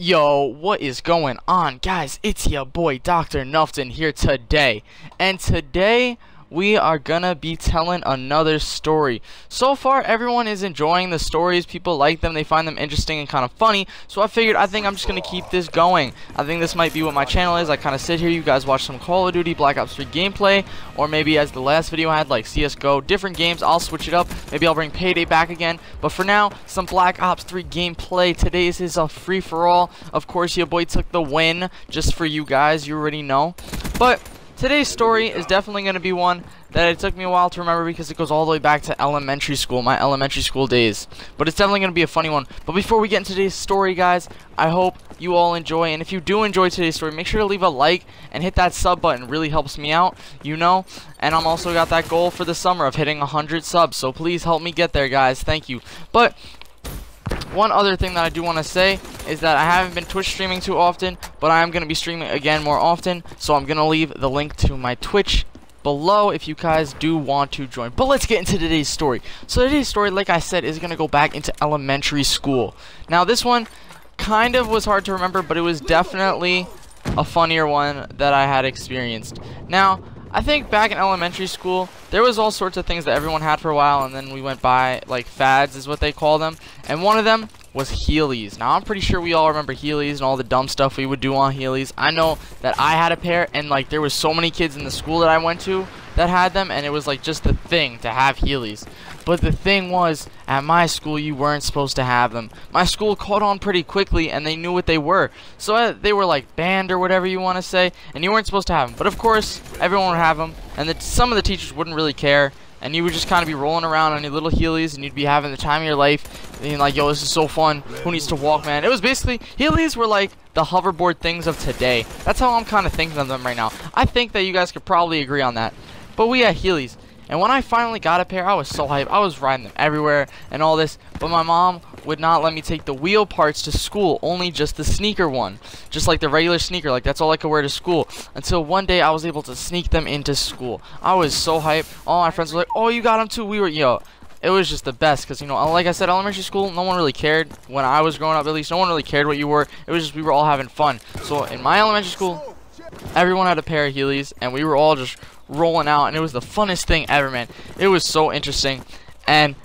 Yo, what is going on, guys? It's your boy Dr. Nufton here today, and today we are gonna be telling another story. So far everyone is enjoying the stories. People like them, they find them interesting and kind of funny, so I think I'm just gonna keep this going. I think this might be what my channel is. I kind of sit here, you guys watch some Call of Duty Black Ops 3 gameplay, or maybe as the last video I had, like CSGO, different games. I'll switch it up. Maybe I'll bring Payday back again, but for now, some Black Ops 3 gameplay. Today's is a free-for-all. Of course, your boy took the win just for you guys, you already know. But today's story is definitely going to be one that it took me a while to remember because it goes all the way back to elementary school, my elementary school days. But it's definitely going to be a funny one. But before we get into today's story, guys, I hope you all enjoy. And if you do enjoy today's story, make sure to leave a like and hit that sub button. It really helps me out, you know. And I'm also got that goal for the summer of hitting 100 subs. So please help me get there, guys. Thank you. But one other thing that I do want to say is that I haven't been Twitch streaming too often, but I am going to be streaming again more often, so I'm going to leave the link to my Twitch below if you guys do want to join. But let's get into today's story. So today's story, like I said, is going to go back into elementary school. Now this one kind of was hard to remember, but it was definitely a funnier one that I had experienced. Now, I think back in elementary school, there was all sorts of things that everyone had for a while, and then we went by, like, fads is what they call them. And one of them was Heelys. Now, I'm pretty sure we all remember Heelys and all the dumb stuff we would do on Heelys. I know that I had a pair, and, like, there was so many kids in the school that I went to that had them, and it was, like, just the thing to have Heelys. But the thing was, at my school, you weren't supposed to have them. My school caught on pretty quickly, and they knew what they were. So they were like banned or whatever you want to say, and you weren't supposed to have them. But of course, everyone would have them, and some of the teachers wouldn't really care. And you would just kind of be rolling around on your little Heelys, and you'd be having the time of your life, being like, yo, this is so fun. Who needs to walk, man? It was basically, Heelys were like the hoverboard things of today. That's how I'm kind of thinking of them right now. I think that you guys could probably agree on that. But we had Heelys. And when I finally got a pair, I was so hyped. I was riding them everywhere and all this. But my mom would not let me take the wheel parts to school. Only just the sneaker one. Just like the regular sneaker. Like, that's all I could wear to school. Until one day, I was able to sneak them into school. I was so hyped. All my friends were like, oh, you got them too? We were, yo. It was just the best. Because, you know, like I said, elementary school, no one really cared. When I was growing up, at least, no one really cared what you were. It was just we were all having fun. So, in my elementary school, everyone had a pair of Heelys. And we were all just rolling out, and it was the funnest thing ever, man. It was so interesting. And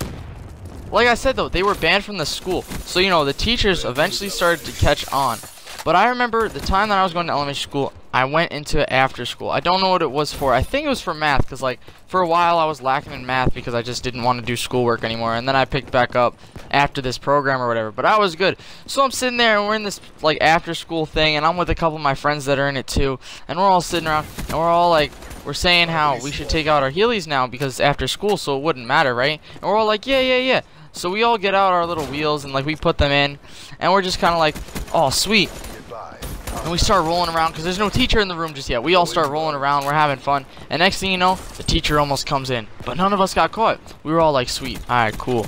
like I said, though, they were banned from the school, so you know the teachers eventually started to catch on. But I remember the time that I was going to elementary school, I went into after school. I don't know what it was for. I think it was for math, because like for a while I was lacking in math because I just didn't want to do schoolwork anymore, and then I picked back up after this program or whatever. But I was good. So I'm sitting there, and we're in this like after school thing, and I'm with a couple of my friends that are in it too, and we're all sitting around, and we're all like, we're saying how we should take out our Heelys now because it's after school, so it wouldn't matter, right? And we're all like, yeah. So we all get out our little wheels and like we put them in, and we're just kind of like, oh, sweet. And we start rolling around because there's no teacher in the room just yet. We all start rolling around, we're having fun, and next thing you know, the teacher almost comes in, but none of us got caught. We were all like, sweet, alright, cool.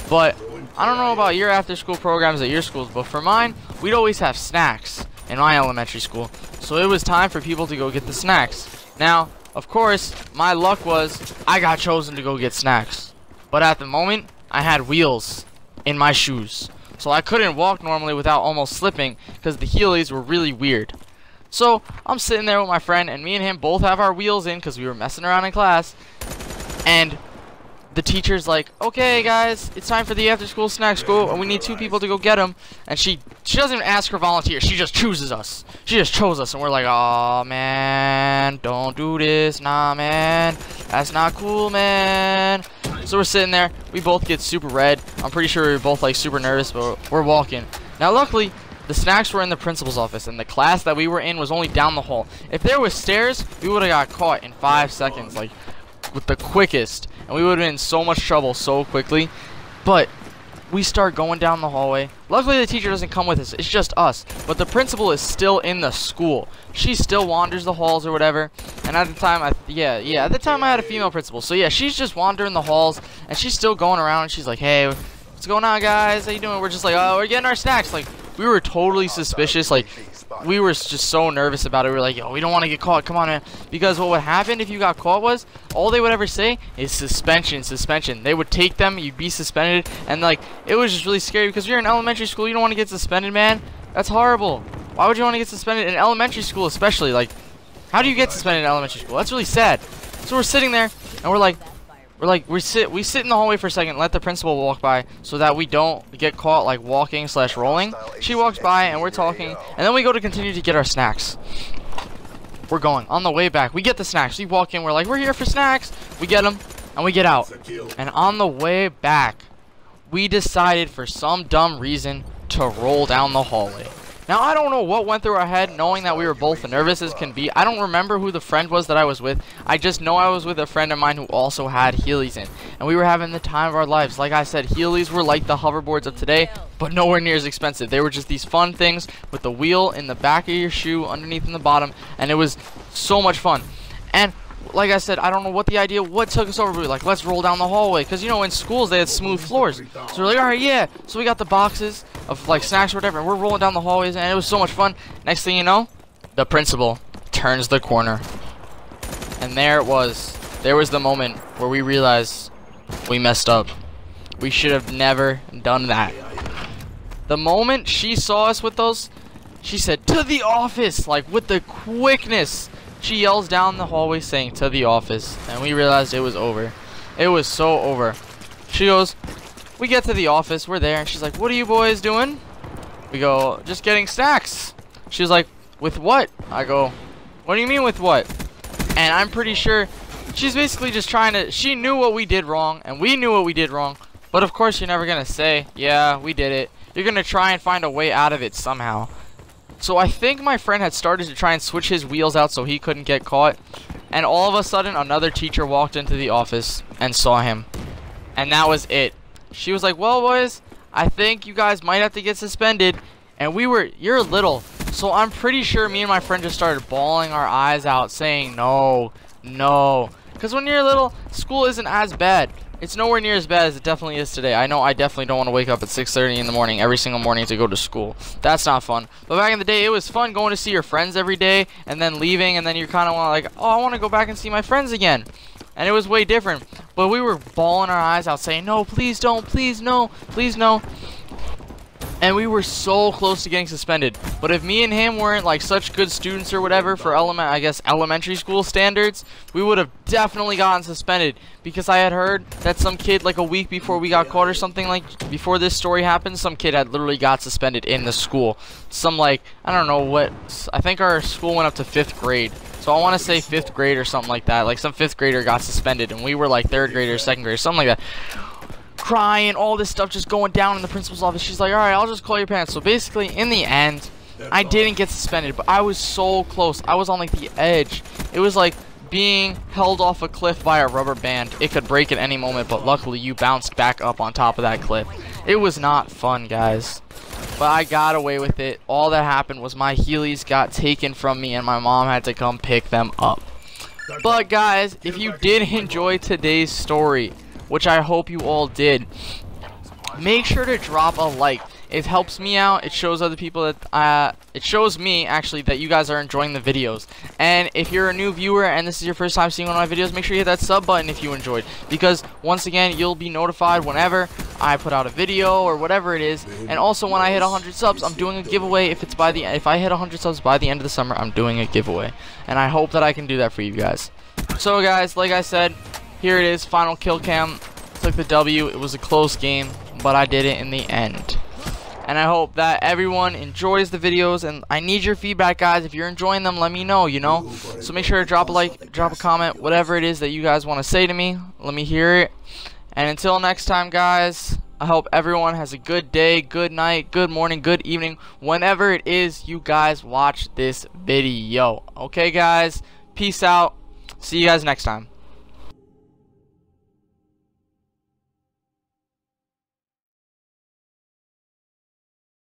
But I don't know about your after school programs at your schools, but for mine, we'd always have snacks in my elementary school. So it was time for people to go get the snacks. Now, of course, my luck was I got chosen to go get snacks. But at the moment, I had wheels in my shoes. So I couldn't walk normally without almost slipping because the Heelys were really weird. So I'm sitting there with my friend, and me and him both have our wheels in because we were messing around in class. And the teacher's like, okay guys, it's time for the after school snack school, and we need 2 people to go get them. And she doesn't even ask for volunteers, she just chooses us. She just chose us, and we're like, oh man, don't do this, nah man, that's not cool, man. So we're sitting there, we both get super red. I'm pretty sure we were both like super nervous, but we're walking. Now luckily, the snacks were in the principal's office, and the class that we were in was only down the hall. If there was stairs, we would have got caught in 5 seconds, like with the quickest, and we would have been in so much trouble so quickly. But we start going down the hallway. Luckily the teacher doesn't come with us, it's just us, but the principal is still in the school. She still wanders the halls or whatever. And at the time, at the time I had a female principal, so yeah, she's just wandering the halls, and she's still going around, and she's like, hey, what's going on guys, how you doing? We're just like, oh, we're getting our snacks. Like, we were totally suspicious, like we were just so nervous about it. We were like, yo, we don't want to get caught, come on, man. Because what would happen if you got caught was, all they would ever say is suspension. They would take them, you'd be suspended, and like, it was just really scary because you're in elementary school, you don't want to get suspended, man. That's horrible. Why would you want to get suspended in elementary school, especially? Like, how do you get suspended in elementary school? That's really sad. So we're sitting there, and we sit in the hallway for a second, let the principal walk by so that we don't get caught like walking / rolling. She walks by and we're talking, and then we go to continue to get our snacks. We're going on the way back. We get the snacks. We walk in. We're like, we're here for snacks. We get them and we get out. And on the way back, we decided for some dumb reason to roll down the hallway. Now, I don't know what went through our head, knowing that we were both nervous as can be. I don't remember who the friend was that I was with. I just know I was with a friend of mine who also had Heelys in. And we were having the time of our lives. Like I said, Heelys were like the hoverboards of today, but nowhere near as expensive. They were just these fun things with the wheel in the back of your shoe, underneath in the bottom, and it was so much fun. And like I said, I don't know what took us over, but we were like, let's roll down the hallway. Because, you know, in schools, they had smooth floors. So we're like, all right, yeah. So we got the boxes of, like, snacks or whatever, and we're rolling down the hallways, and it was so much fun. Next thing you know, the principal turns the corner. And there it was. There was the moment where we realized we messed up. We should have never done that. The moment she saw us with those, she said, to the office, like, with the quickness. She yells down the hallway saying, to the office. And we realized it was over. It was so over. She goes, we get to the office. We're there. And she's like, what are you boys doing? We go, just getting snacks. She's like, with what? I go, what do you mean with what? And I'm pretty sure she's basically just trying to, she knew what we did wrong. And we knew what we did wrong. But of course you're never going to say, yeah, we did it. You're going to try and find a way out of it somehow. So I think my friend had started to try and switch his wheels out so he couldn't get caught. And all of a sudden, another teacher walked into the office and saw him. And that was it. She was like, well, boys, I think you guys might have to get suspended. And you're little. So I'm pretty sure me and my friend just started bawling our eyes out saying, no, no. Because when you're little, school isn't as bad. It's nowhere near as bad as it definitely is today. I know I definitely don't want to wake up at 6:30 in the morning every single morning to go to school. That's not fun. But back in the day, it was fun going to see your friends every day and then leaving, and then you kind of want to like, oh, I want to go back and see my friends again. And it was way different. But we were bawling our eyes out saying, no, please don't, please no, please no. And we were so close to getting suspended. But if me and him weren't like such good students or whatever for elementary school standards, we would have definitely gotten suspended. Because I had heard that some kid like a week before we got caught or something, like before this story happened, some kid had literally got suspended in the school. Some like, I don't know what, I think our school went up to 5th grade. So I want to say 5th grade or something like that. Like some 5th grader got suspended and we were like 3rd graders, 2nd graders, something like that. Crying, all this stuff just going down in the principal's office. She's like, alright, I'll just call your parents. So basically, in the end, I didn't get suspended, but I was so close. I was on like the edge. It was like being held off a cliff by a rubber band. It could break at any moment, but luckily you bounced back up on top of that cliff. It was not fun, guys. But I got away with it. All that happened was my Heelys got taken from me and my mom had to come pick them up. But guys, if you did enjoy today's story, which I hope you all did, make sure to drop a like. It helps me out. It shows other people that it shows me actually that you guys are enjoying the videos. And if you're a new viewer and this is your first time seeing one of my videos, make sure you hit that sub button if you enjoyed, because once again you'll be notified whenever I put out a video or whatever it is. And also when I hit 100 subs, I'm doing a giveaway. If I hit 100 subs by the end of the summer, I'm doing a giveaway, and I hope that I can do that for you guys. So guys, like I said, here it is, final kill cam. Took the W. It was a close game, but I did it in the end. And I hope that everyone enjoys the videos, and I need your feedback, guys. If you're enjoying them, let me know, you know. So make sure to drop a like, drop a comment, whatever it is that you guys want to say to me. Let me hear it. And until next time, guys, I hope everyone has a good day, good night, good morning, good evening, whenever it is you guys watch this video. Okay, guys? Peace out. See you guys next time.